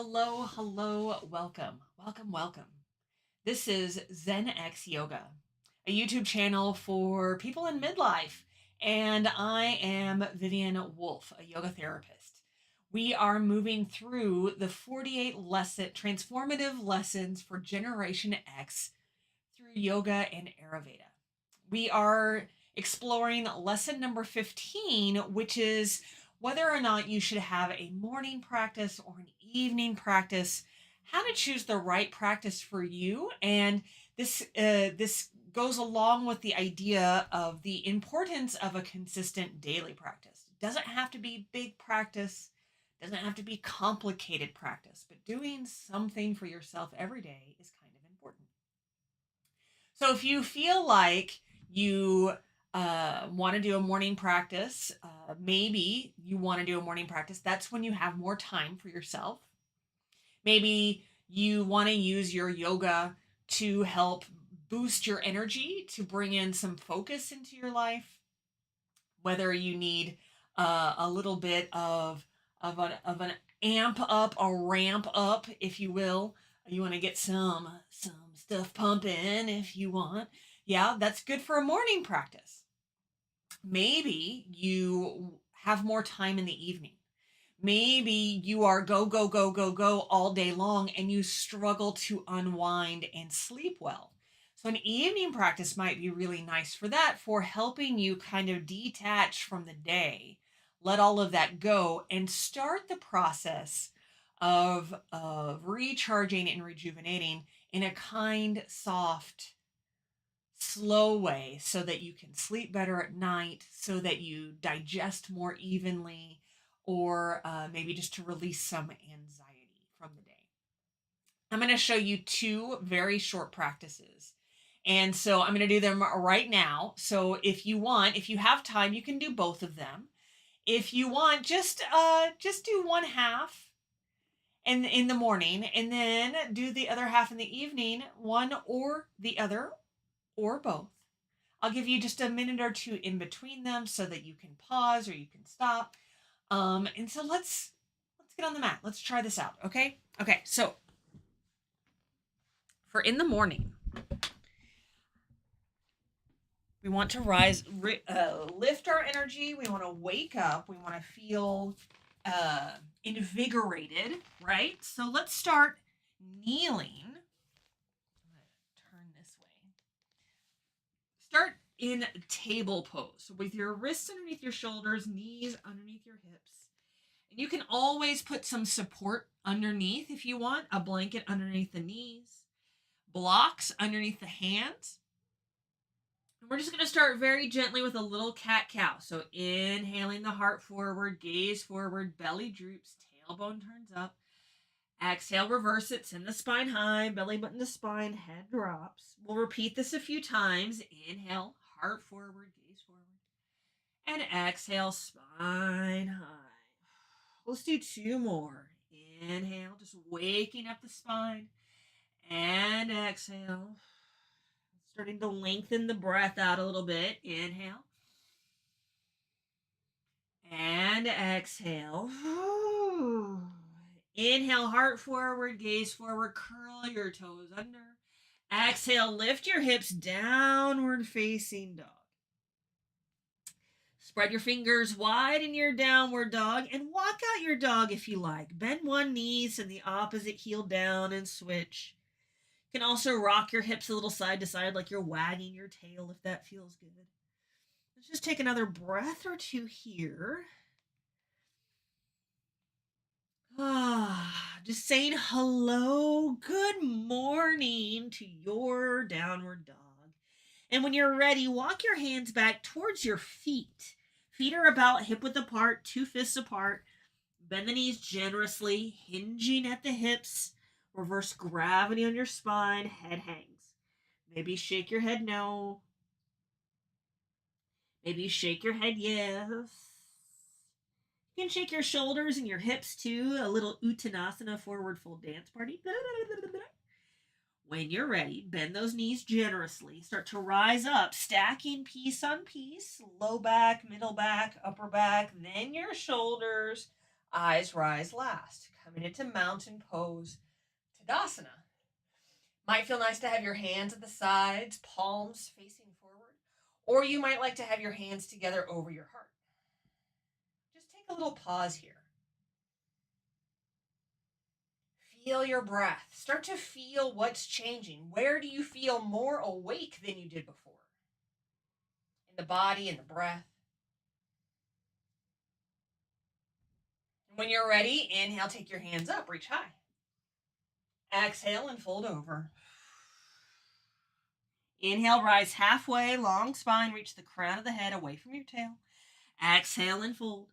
Hello, hello, welcome. This is Zen-X Yoga, a YouTube channel for people in midlife, and I am Vivian Wolf, a yoga therapist. We are moving through the 48 transformative lessons for Generation X through yoga and Ayurveda. We are exploring lesson number 15, which is whether or not you should have a morning practice or an evening practice, how to choose the right practice for you. And this goes along with the idea of the importance of a consistent daily practice. It doesn't have to be big practice, doesn't have to be complicated practice, but doing something for yourself every day is kind of important. So if you feel like you want to do a morning practice, maybe you want to do a morning practice, that's when you have more time for yourself. Maybe you want to use your yoga to help boost your energy, to bring in some focus into your life. Whether you need a little bit of an amp up, a ramp up, if you will. You want to get some stuff pumping if you want. Yeah, that's good for a morning practice. Maybe you have more time in the evening. Maybe you are go, go, go, go, go all day long and you struggle to unwind and sleep well. So, an evening practice might be really nice for that, for helping you kind of detach from the day, let all of that go, and start the process of recharging and rejuvenating in a kind, soft, slow way so that you can sleep better at night, so that you digest more evenly, or maybe just to release some anxiety from the day. I'm going to show you two very short practices. And so I'm going to do them right now. So if you have time, you can do both of them. If you want, just do one half in the morning, and then do the other half in the evening, one or the other, or both. I'll give you just a minute or two in between them so that you can pause or you can stop. And so let's get on the mat. Let's try this out. Okay. Okay. So for in the morning, we want to lift our energy. We want to wake up. We want to feel invigorated, right? So let's start kneeling. I'm going to turn this way. Start in table pose. So with your wrists underneath your shoulders, knees underneath your hips. And you can always put some support underneath if you want, a blanket underneath the knees, blocks underneath the hands. And we're just going to start very gently with a little cat-cow. So inhaling the heart forward, gaze forward, belly droops, tailbone turns up. Exhale, reverse it, send the spine high, belly button to spine, head drops. We'll repeat this a few times. Inhale, heart forward, gaze forward. And exhale, spine high. Let's do two more. Inhale, just waking up the spine. And exhale. Starting to lengthen the breath out a little bit. Inhale. And exhale. Inhale, heart forward, gaze forward, curl your toes under. Exhale, lift your hips, downward facing dog. Spread your fingers wide in your downward dog and walk out your dog if you like. Bend one knee, send the opposite heel down and switch. You can also rock your hips a little side to side like you're wagging your tail if that feels good. Let's just take another breath or two here. Just saying hello, good morning to your downward dog. And when you're ready, walk your hands back towards your feet. Feet are about hip width apart, 2 fists apart. Bend the knees generously, hinging at the hips. Reverse gravity on your spine, head hangs. Maybe shake your head no. Maybe shake your head yes. You can shake your shoulders and your hips too. A little Uttanasana, forward fold dance party. When you're ready, bend those knees generously. Start to rise up, stacking piece on piece. Low back, middle back, upper back. Then your shoulders Eyes rise last. Coming into mountain pose, Tadasana. Might feel nice to have your hands at the sides, palms facing forward, or you might like to have your hands together over your heart. Just take a little pause here. Feel your breath. Start to feel what's changing. Where do you feel more awake than you did before? In the body, in the breath. When you're ready, inhale, take your hands up, reach high. Exhale and fold over. Inhale, rise halfway, long spine, reach the crown of the head away from your tail. Exhale and fold.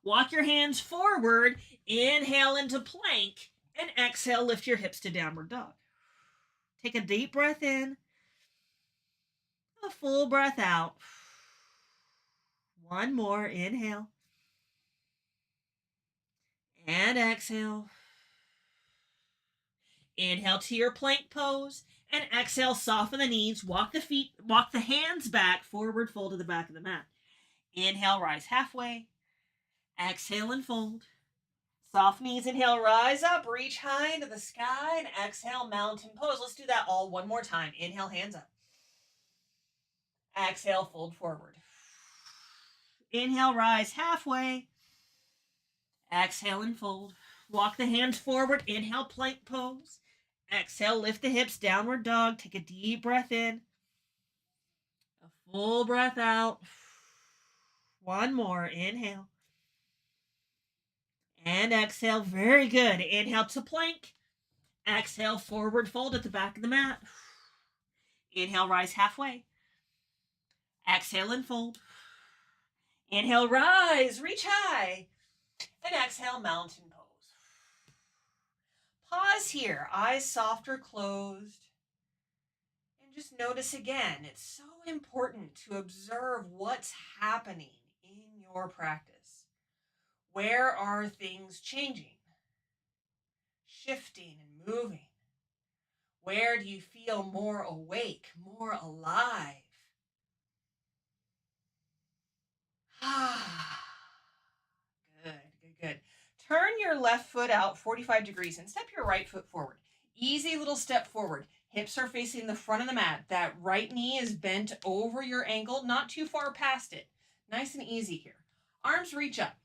Walk your hands forward, inhale into plank, and exhale, lift your hips to downward dog. Take a deep breath in, a full breath out. One more, inhale. And exhale. Inhale to your plank pose, and exhale, soften the knees, walk the hands back, forward fold to the back of the mat. Inhale, rise halfway. Exhale and fold. Soft knees, inhale, rise up, reach high into the sky, and exhale, mountain pose. Let's do that all one more time. Inhale, hands up. Exhale, fold forward. Inhale, rise halfway. Exhale and fold. Walk the hands forward. Inhale, plank pose. Exhale, lift the hips, downward dog. Take a deep breath in. A full breath out. One more. Inhale. And exhale. Very good. Inhale to plank. Exhale, forward fold at the back of the mat. Inhale, rise halfway. Exhale and fold. Inhale, rise, reach high. And exhale, mountain pose. Pause here, eyes soft or closed. And just notice again, it's so important to observe what's happening in your practice. Where are things changing, shifting, and moving? Where do you feel more awake, more alive? Good. Turn your left foot out 45 degrees and step your right foot forward. Easy little step forward. Hips are facing the front of the mat. That right knee is bent over your ankle, not too far past it. Nice and easy here. Arms reach up.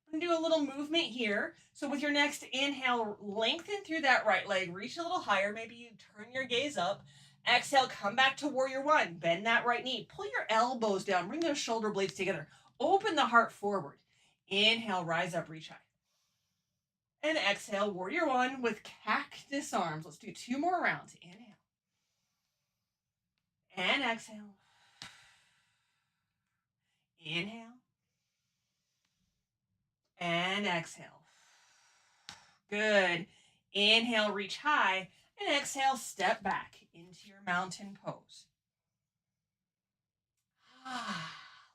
I'm going to do a little movement here. So with your next inhale, lengthen through that right leg. Reach a little higher. Maybe you turn your gaze up. Exhale, come back to warrior one. Bend that right knee. Pull your elbows down. Bring those shoulder blades together. Open the heart forward. Inhale, rise up, reach high. And exhale, warrior one with cactus arms. Let's do 2 more rounds. Inhale. And exhale. Inhale. And exhale. Good. Inhale, reach high. And exhale, step back into your mountain pose.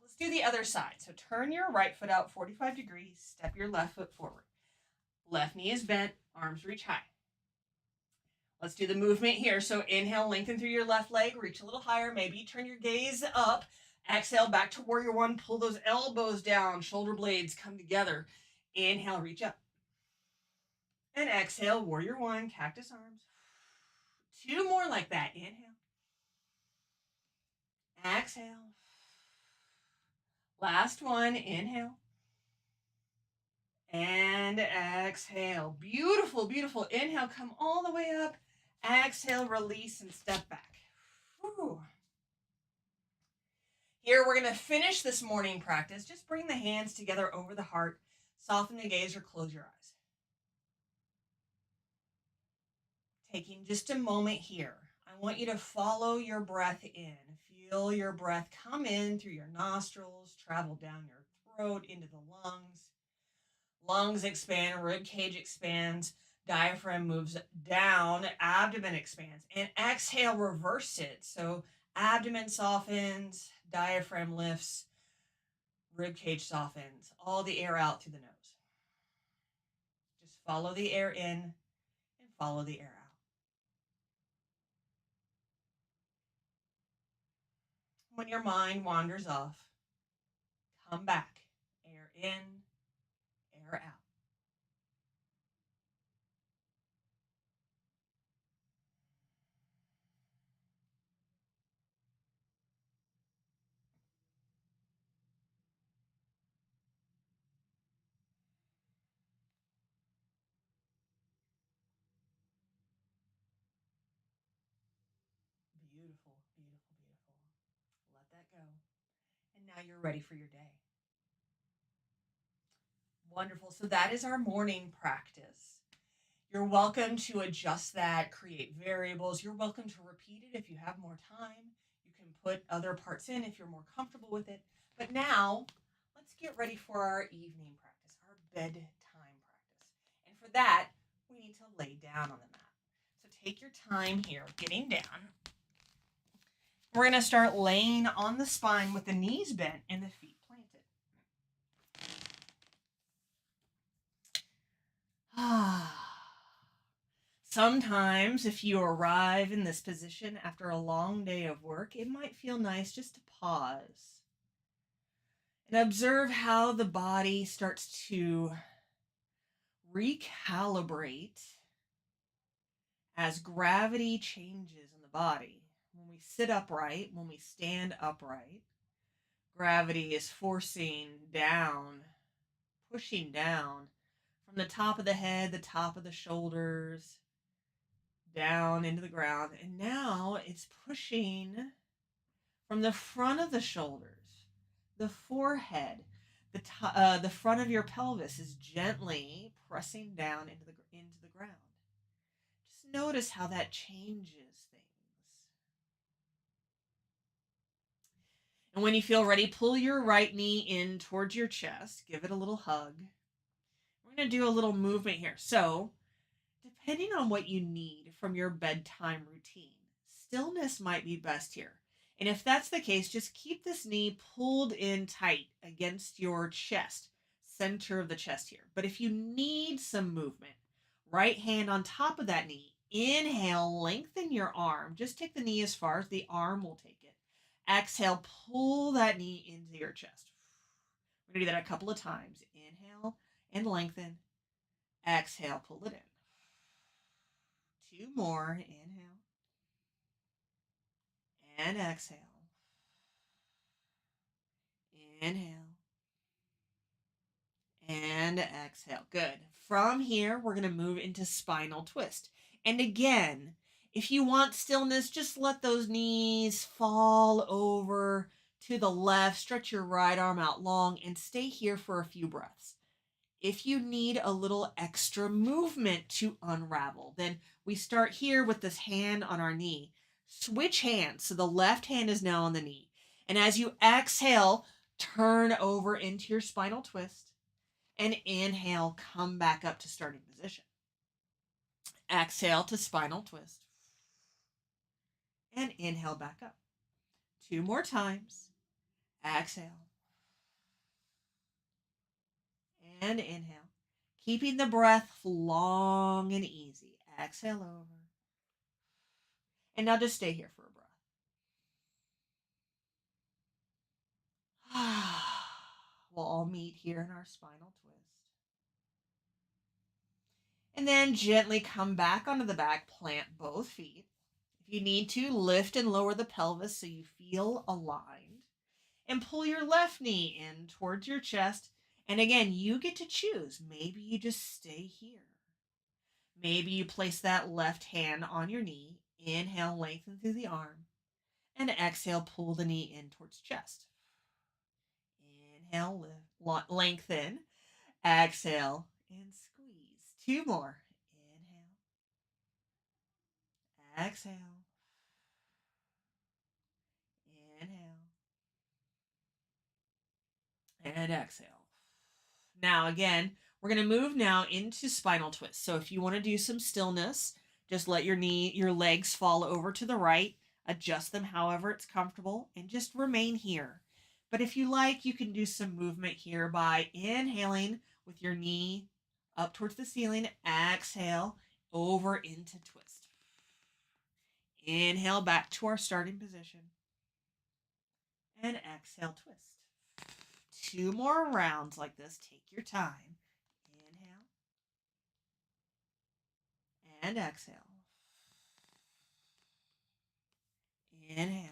Let's do the other side. So turn your right foot out 45 degrees. Step your left foot forward. Left knee is bent. Arms reach high. Let's do the movement here. So inhale, lengthen through your left leg. Reach a little higher. Maybe turn your gaze up. Exhale, back to warrior one. Pull those elbows down. Shoulder blades come together. Inhale, reach up. And exhale, warrior one, cactus arms. 2 more like that. Inhale. Exhale. Last one. Inhale. And exhale. Beautiful, beautiful. Inhale, come all the way up. Exhale, release, and step back. Whew. Here, we're going to finish this morning practice. Just bring the hands together over the heart. Soften the gaze or close your eyes. Taking just a moment here. I want you to follow your breath in. Feel your breath come in through your nostrils, travel down your throat into the lungs. Lungs expand, rib cage expands, diaphragm moves down, abdomen expands. And exhale, reverse it. So abdomen softens, diaphragm lifts, rib cage softens, all the air out through the nose. Just follow the air in and follow the air out. When your mind wanders off, come back. Air in, air air out. Beautiful, beautiful, beautiful. Let that go. And now you're ready for your day. Wonderful. So that is our morning practice. You're welcome to adjust that, create variables. You're welcome to repeat it if you have more time. You can put other parts in if you're more comfortable with it. But now, let's get ready for our evening practice, our bedtime practice. And for that, we need to lay down on the mat. So take your time here, getting down. We're going to start laying on the spine with the knees bent and the feet planted. Sometimes, if you arrive in this position after a long day of work, it might feel nice just to pause and observe how the body starts to recalibrate as gravity changes in the body. When we sit upright, when we stand upright, gravity is forcing down, pushing down from the top of the head, the top of the shoulders, down into the ground. And now it's pushing from the front of the shoulders, the forehead, the front of your pelvis is gently pressing down into the ground. Just notice how that changes things. And when you feel ready, pull your right knee in towards your chest. Give it a little hug. We're going to do a little movement here. So, depending on what you need from your bedtime routine, stillness might be best here. And if that's the case, just keep this knee pulled in tight against your chest, center of the chest here. But if you need some movement, right hand on top of that knee, inhale, lengthen your arm. Just take the knee as far as the arm will take it. Exhale, pull that knee into your chest. We're going to do that a couple of times. Inhale and lengthen. Exhale, pull it in. Two more. Inhale and exhale. Inhale and exhale. Good. From here, we're going to move into spinal twist. And again, if you want stillness, just let those knees fall over to the left. Stretch your right arm out long and stay here for a few breaths. If you need a little extra movement to unravel, then we start here with this hand on our knee. Switch hands. So the left hand is now on the knee. And as you exhale, turn over into your spinal twist. And inhale, come back up to starting position. Exhale to spinal twist. And inhale back up. Two more times. Exhale. And inhale. Keeping the breath long and easy. Exhale over. And now just stay here for a breath. We'll all meet here in our spinal twist. And then gently come back onto the back, plant both feet. If you need to, lift and lower the pelvis so you feel aligned. And pull your left knee in towards your chest. And again, you get to choose. Maybe you just stay here. Maybe you place that left hand on your knee. Inhale, lengthen through the arm. And exhale, pull the knee in towards chest. Inhale, lift, lengthen. Exhale, and squeeze. Two more. Inhale. Exhale. Inhale. And exhale. Now again, we're going to move now into spinal twist. So if you want to do some stillness, just let your legs fall over to the right, adjust them however it's comfortable, and just remain here. But if you like, you can do some movement here by inhaling with your knee up towards the ceiling. Exhale, over into twist. Inhale back to our starting position. And exhale, twist. Two more rounds like this. Take your time. And exhale. Inhale.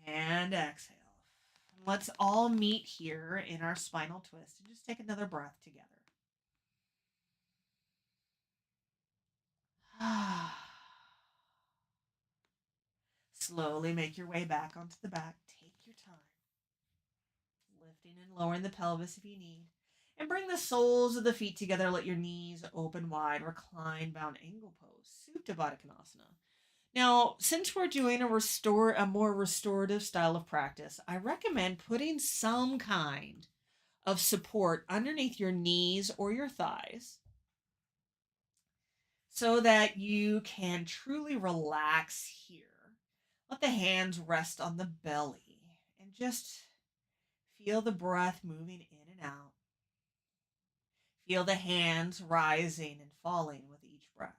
And exhale. Let's all meet here in our spinal twist and just take another breath together. Slowly make your way back onto the back. Take your time. Lifting and lowering the pelvis if you need. And bring the soles of the feet together. Let your knees open wide. Recline bound angle pose. Supta Baddha Konasana. Now, since we're doing a more restorative style of practice, I recommend putting some kind of support underneath your knees or your thighs so that you can truly relax here. Let the hands rest on the belly and just feel the breath moving in and out. Feel the hands rising and falling with each breath.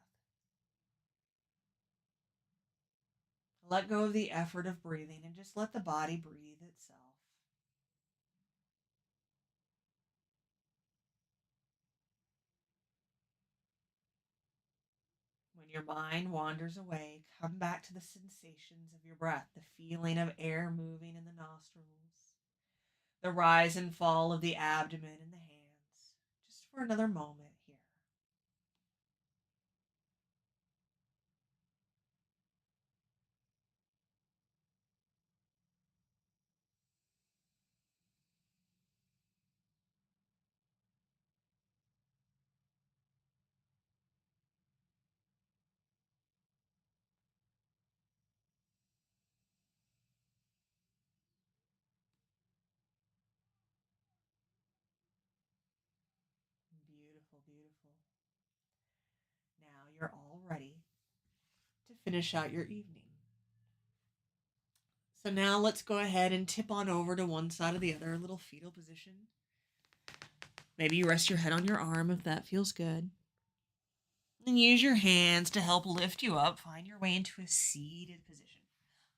Let go of the effort of breathing and just let the body breathe itself. When your mind wanders away, come back to the sensations of your breath, the feeling of air moving in the nostrils, the rise and fall of the abdomen and the hands, just for another moment here. Beautiful, beautiful. Now you're all ready to finish out your evening. So now let's go ahead and tip on over to one side or the other, a little fetal position. Maybe you rest your head on your arm if that feels good. And use your hands to help lift you up. Find your way into a seated position.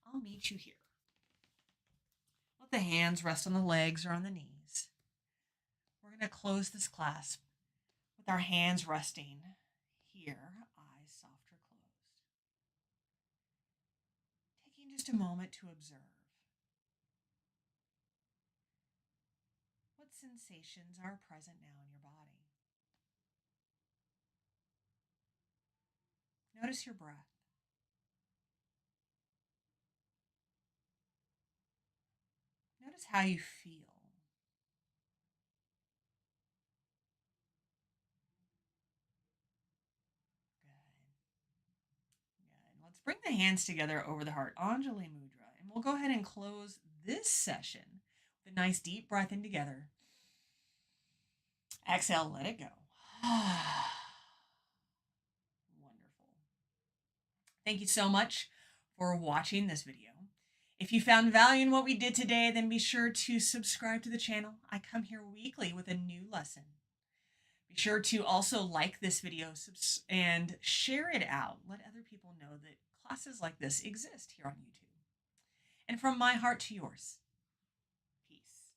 I'll meet you here. Let the hands rest on the legs or on the knees. We're going to close this class with our hands resting here, eyes soft or closed. Taking just a moment to observe. What sensations are present now in your body? Notice your breath. Notice how you feel. Good. Let's bring the hands together over the heart, Anjali Mudra, and we'll go ahead and close this session with a nice deep breath in together. Exhale, let it go. Wonderful. Thank you so much for watching this video. If you found value in what we did today, then be sure to subscribe to the channel. I come here weekly with a new lesson. Be sure to also like this video and share it out. Let other people know that classes like this exist here on YouTube. And from my heart to yours, peace.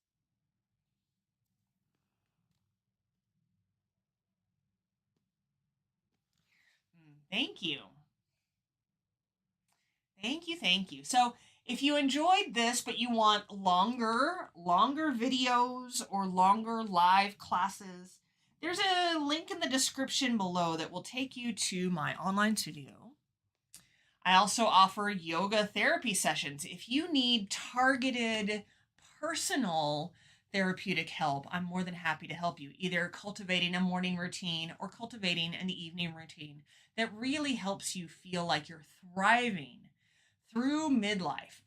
Thank you. Thank you, thank you. So if you enjoyed this, but you want longer videos or longer live classes, there's a link in the description below that will take you to my online studio. I also offer yoga therapy sessions. If you need targeted, personal therapeutic help, I'm more than happy to help you, either cultivating a morning routine or cultivating an evening routine that really helps you feel like you're thriving through midlife,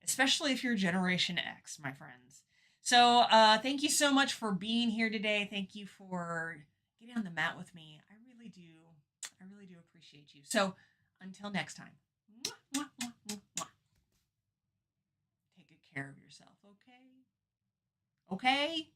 especially if you're Generation X, my friends. So thank you so much for being here today. Thank you for getting on the mat with me. I really do appreciate you. So until next time, take good care of yourself, okay? Okay?